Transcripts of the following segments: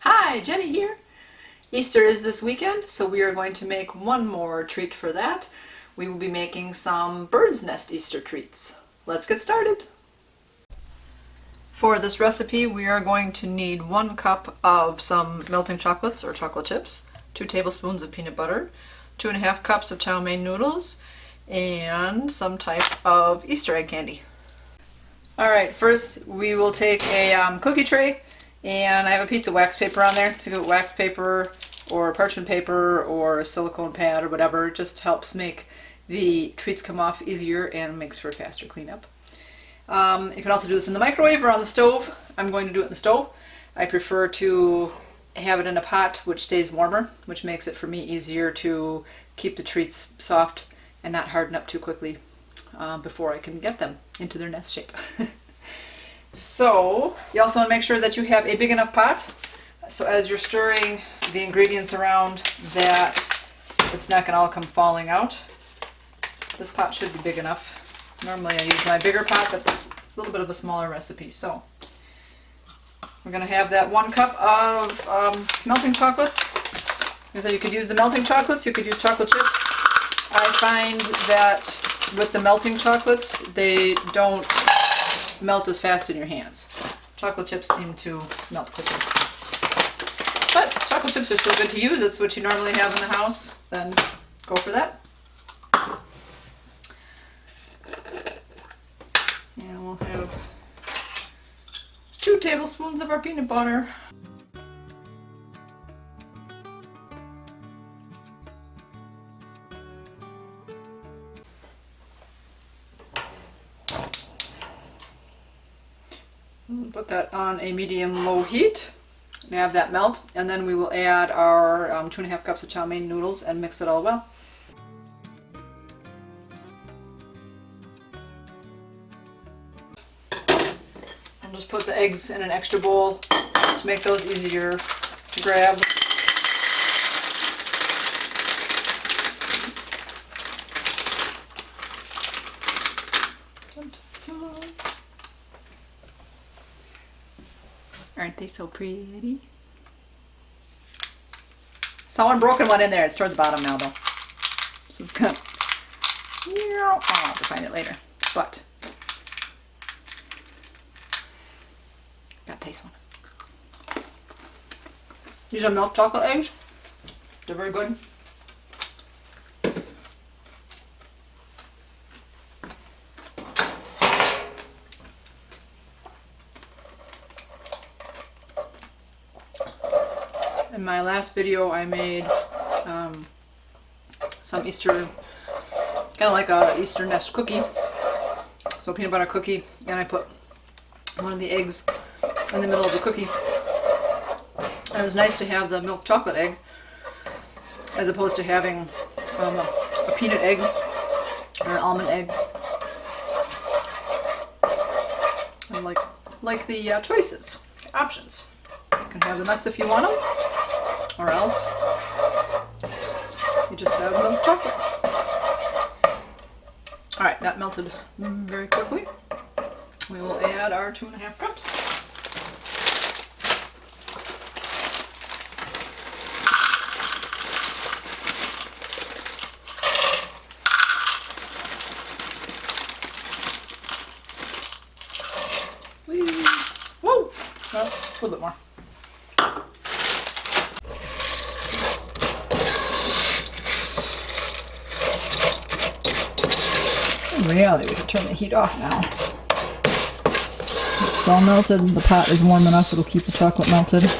Hi, Jenny here. Easter is this weekend, so we are going to make one more treat for that. We will be making some bird's nest Easter treats. Let's get started. For this recipe, we are going to need 1 cup of some melting chocolates or chocolate chips, 2 tablespoons of peanut butter, 2.5 cups of chow mein noodles, and some type of Easter egg candy. Alright, first we will take a cookie tray, and I have a piece of wax paper on there. To go wax paper or parchment paper or a silicone pad or whatever, it just helps make the treats come off easier and makes for a faster cleanup. You can also do this in the microwave or on the stove. I'm going to do it in the stove. I prefer to have it in a pot which stays warmer, which makes it for me easier to keep the treats soft and not harden up too quickly before I can get them into their nest shape. So you also want to make sure that you have a big enough pot so as you're stirring the ingredients around that it's not going to all come falling out. This pot should be big enough. Normally I use my bigger pot, but this is a little bit of a smaller recipe. So we're going to have that 1 cup of melting chocolates. So you could use the melting chocolates, you could use chocolate chips. I find that with the melting chocolates, they don't melt as fast in your hands. Chocolate chips seem to melt quicker. But chocolate chips are still good to use. It's what you normally have in the house. Then go for that. And we'll have 2 tablespoons of our peanut butter. Put that on a medium-low heat and have that melt, and then we will add our 2.5 cups of chow mein noodles and mix it all well. I'll just put the eggs in an extra bowl to make those easier to grab. Aren't they so pretty? Saw one broken one in there. It's towards the bottom now, though. So it's gonna. I'll have to find it later. But gotta taste one. These are milk chocolate eggs. They're very good. In my last video I made some Easter, kind of like a Easter nest cookie, so peanut butter cookie, and I put one of the eggs in the middle of the cookie. And it was nice to have the milk chocolate egg as opposed to having a peanut egg or an almond egg. I like the choices, options. You can have the nuts if you want them, or else you just have milk chocolate. Alright, that melted very quickly. We will add our 2.5 cups. Whoa! Well, a little bit more. In reality, we can turn the heat off now. It's all melted, the pot is warm enough, it'll keep the chocolate melted.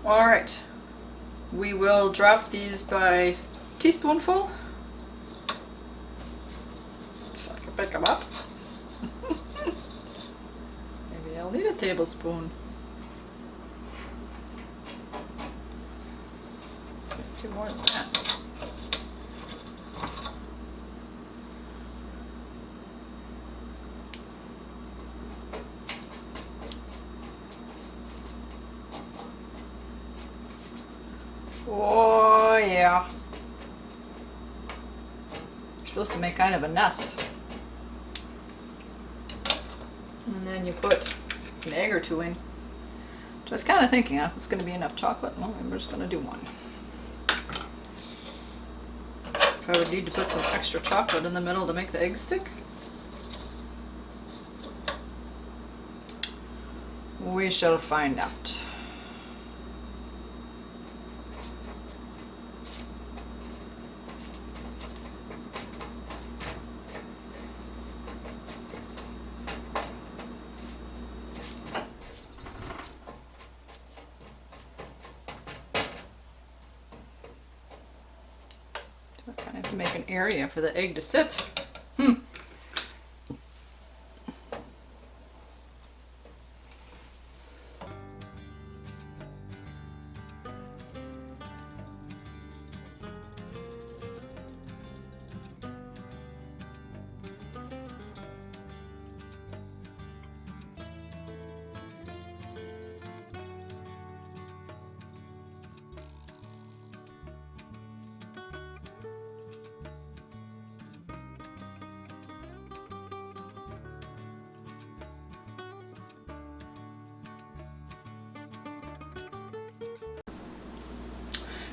Alright, we will drop these by teaspoonful. If I can pick them up. Maybe I'll need a tablespoon. A few more than that. Oh yeah. You're supposed to make kind of a nest. And then you put an egg or two in. So I was kind of thinking if it's going to be enough chocolate, well, we're just going to do one. If I would need to put some extra chocolate in the middle to make the egg stick. We shall find out. So I kind of have to make an area for the egg to sit.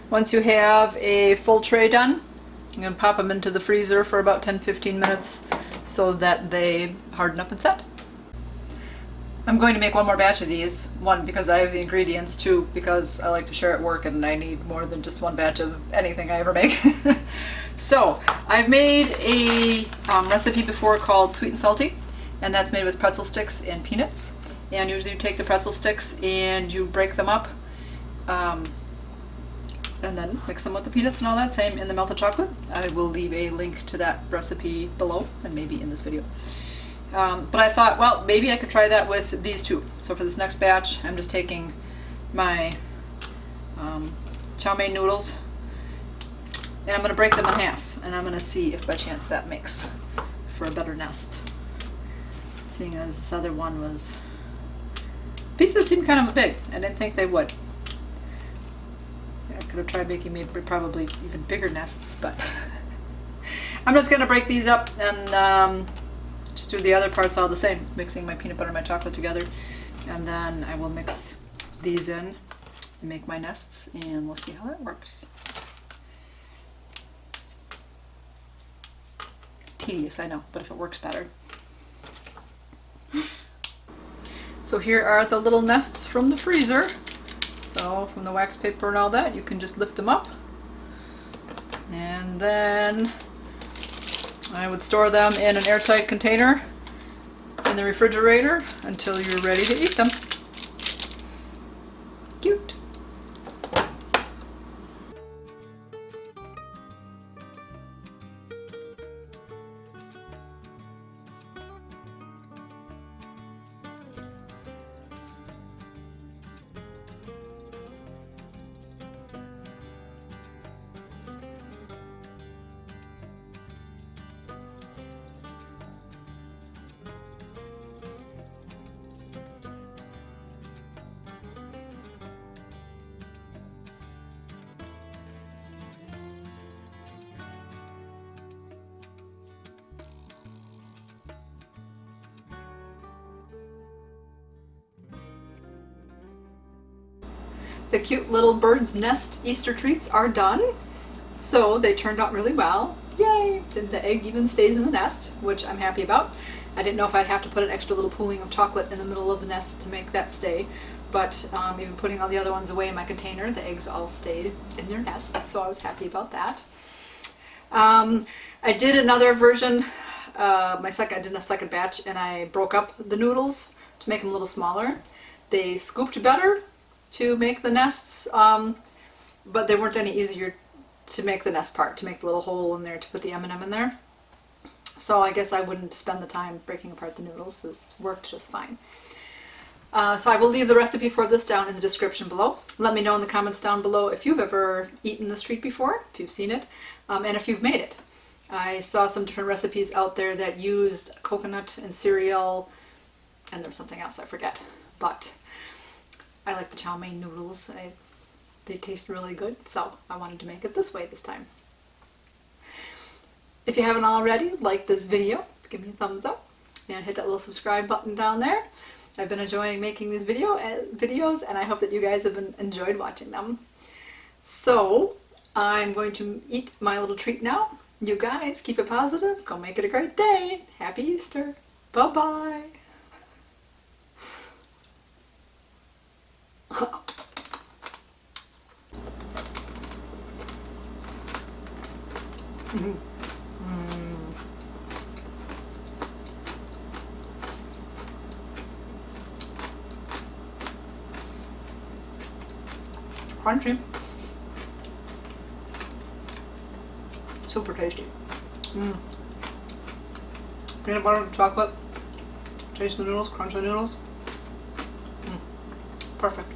Once you have a full tray done, I'm going to pop them into the freezer for about 10-15 minutes so that they harden up and set. I'm going to make one more batch of these. One, because I have the ingredients. Two, because I like to share at work and I need more than just one batch of anything I ever make. So, I've made a recipe before called Sweet and Salty, and that's made with pretzel sticks and peanuts. And usually you take the pretzel sticks and you break them up. And then mix them with the peanuts and all that, same in the melted chocolate. I will leave a link to that recipe below and maybe in this video. But I thought, well, maybe I could try that with these two. So for this next batch, I'm just taking my chow mein noodles and I'm going to break them in half, and I'm going to see if by chance that makes for a better nest. Seeing as this other one was, pieces seem kind of big. I didn't think they would. I could have tried making maybe probably even bigger nests, but I'm just going to break these up and just do the other parts all the same, mixing my peanut butter and my chocolate together, and then I will mix these in and make my nests, and we'll see how that works. Tedious, I know, but if it works better. So here are the little nests from the freezer. So from the wax paper and all that, you can just lift them up. And then I would store them in an airtight container in the refrigerator until you're ready to eat them. Cute. The cute little bird's nest Easter treats are done. So they turned out really well. Yay! The egg even stays in the nest, which I'm happy about. I didn't know if I'd have to put an extra little pooling of chocolate in the middle of the nest to make that stay. But even putting all the other ones away in my container, the eggs all stayed in their nests, so I was happy about that. I did another version, I did a second batch, and I broke up the noodles to make them a little smaller. They scooped better to make the nests, but they weren't any easier to make the nest part, to make the little hole in there to put the M&M in there. So I guess I wouldn't spend the time breaking apart the noodles. This worked just fine. So I will leave the recipe for this down in the description below. Let me know in the comments down below if you've ever eaten this treat before, if you've seen it, and if you've made it. I saw some different recipes out there that used coconut and cereal, and there's something else I forget, but I like the chow mein noodles. they taste really good, so I wanted to make it this way this time. If you haven't already, like this video, give me a thumbs up and hit that little subscribe button down there. I've been enjoying making these videos, and I hope that you guys have enjoyed watching them. So I'm going to eat my little treat now. You guys keep it positive. Go make it a great day. Happy Easter. Bye-bye. Crunchy. Super tasty. Peanut butter, chocolate. Taste the noodles, crunch the noodles. Perfect.